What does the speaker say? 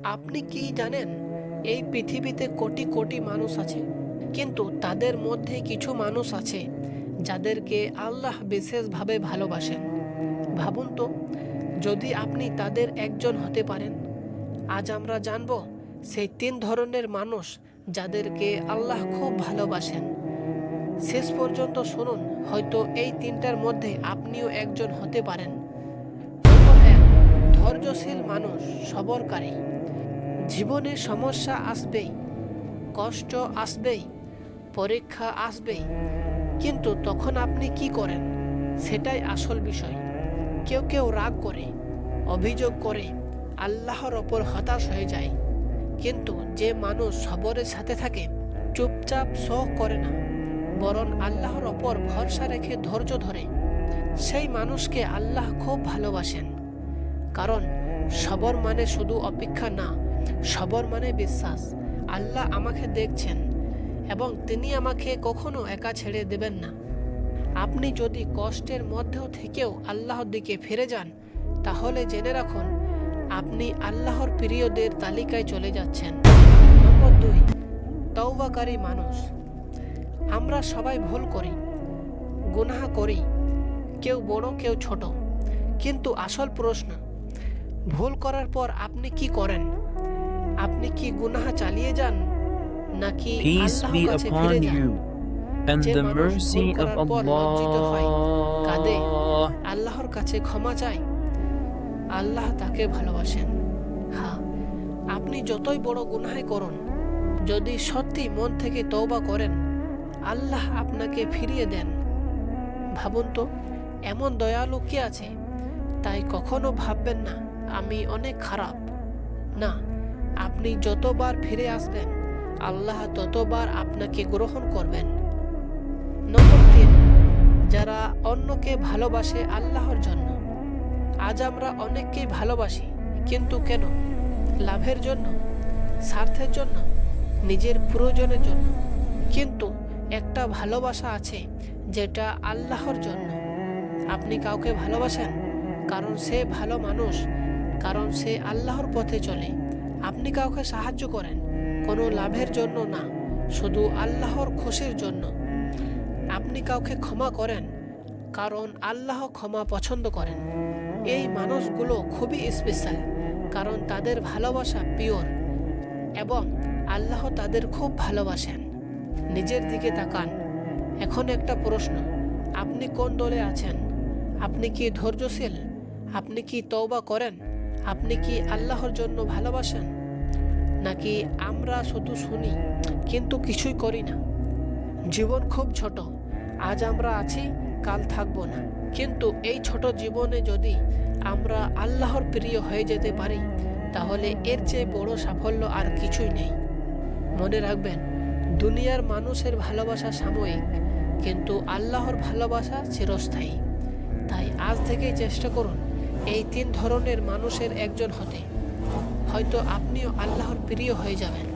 আপনি কি জানেন, এই পৃথিবীতে কোটি কোটি মানুষ আছে, কিন্তু তাদের মধ্যে কিছু মানুষ আছে যাদেরকে আল্লাহ বিশেষভাবে ভালোবাসেন। ভাবুন তো, যদি আপনি তাদের একজন হতে পারেন। আজ আমরা জানব সেই 3 ধরনের মানুষ যাদেরকে আল্লাহ খুব ভালোবাসেন। শেষ পর্যন্ত শুনুন, হয়তো এই 3টার মধ্যে আপনিও একজন হতে পারেন। নম্বর 1, ধৈর্যশীল মানুষ, সবরকারী। জীবনে সমস্যা আসবেই, কষ্ট আসবেই, পরীক্ষা আসবেই, কিন্তু তখন আপনি কি করেন সেটাই আসল বিষয়। কেউ কেউ রাগ করে, অভিযোগ করে, আল্লাহর ওপর হতাশ হয়ে যায়, কিন্তু যে মানুষ সবরের সাথে থাকে, চুপচাপ শোক করে না, বরং আল্লাহর ওপর ভরসা রেখে ধৈর্য ধরে, সেই মানুষকে আল্লাহ খুব ভালোবাসেন। কারণ সবর মানে শুধু অপেক্ষা না, সবর মানে বিশ্বাস আল্লাহ আমাকে দেখছেন এবং তিনি আমাকে কখনো একা ছেড়ে দেবেন না। আপনি যদি কষ্টের মধ্যেও থেকেও আল্লাহর দিকে ফিরে যান, তাহলে জেনে রাখুন আপনি আল্লাহর প্রিয়দের তালিকায় চলে যাচ্ছেন। নম্বর 2, তওবাকারী মানুষ। আমরা সবাই ভুল করি, গুনাহ করি, কেউ বড় কেউ ছোট, কিন্তু আসল প্রশ্ন, ভুল করার পর আপনি কি করেন? আপনি কি গুনাহ চালিয়ে যান, নাকি Peace আল্লাহর be কাছে ফিরে upon যান? you, and যে the মানুষ ভুল mercy of করার পর লজ্জিত হয়, কাঁদে, Allah. আল্লাহর কাছে ক্ষমা চায়, আল্লাহ তাকে ভালোবাসেন। হ্যাঁ, আপনি যতই বড় গুনাহ করুন, যদি সত্যি মন থেকে তওবা করেন, আল্লাহ আপনাকে ফিরিয়ে দেন। ভাবুন তো, এমন দয়ালু কে আছে? তাই কখনো ভাববেন না আমি অনেক খারাপ। না, আপনি যতবার ফিরে আসবেন, আল্লাহ ততবার আপনাকে গ্রহণ করবেন। নম্বর 3, যারা অন্যকে ভালোবাসে আল্লাহর জন্য। আজ আমরা অনেককেই ভালোবাসি, কিন্তু কেন? লাভের জন্য, স্বার্থের জন্য, নিজের প্রয়োজনের জন্য। কিন্তু একটা ভালোবাসা আছে যেটা আল্লাহর জন্য। আপনি কাউকে ভালোবাসেন কারণ সে ভালো মানুষ, কারণ সে আল্লাহর পথে চলে। আপনি কাউকে সাহায্য করেন কোনো লাভের জন্য না, শুধু আল্লাহর খুশির জন্য। আপনি কাউকে ক্ষমা করেন কারণ আল্লাহ ক্ষমা পছন্দ করেন। এই মানুষগুলো খুবই স্পেশাল, কারণ তাদের ভালোবাসা পিওর এবং আল্লাহ তাদের খুব ভালোবাসেন। নিজের দিকে তাকান। এখন একটা প্রশ্ন, আপনি কোন দলে আছেন? আপনি কি ধৈর্যশীল? আপনি কি তওবা করেন? আপনি কি আল্লাহর জন্য ভালোবাসেন? নাকি আমরা শুধু শুনি কিন্তু কিছুই করি না? জীবন খুব ছোট, আজ আমরা আছি, কাল থাকবো না, কিন্তু এই ছোট জীবনে যদি আমরা আল্লাহর প্রিয় হয়ে যেতে পারি, তাহলে এর চেয়ে বড় সাফল্য আর কিছুই নেই। মনে রাখবেন, দুনিয়ার মানুষের ভালোবাসা সাময়িক, কিন্তু আল্লাহর ভালোবাসা চিরস্থায়ী। তাই আজ থেকেই চেষ্টা করুন এই 3 ধরনের মানুষের একজন হতে। হয়তো আপনিও আল্লাহর প্রিয় হয়ে যাবেন।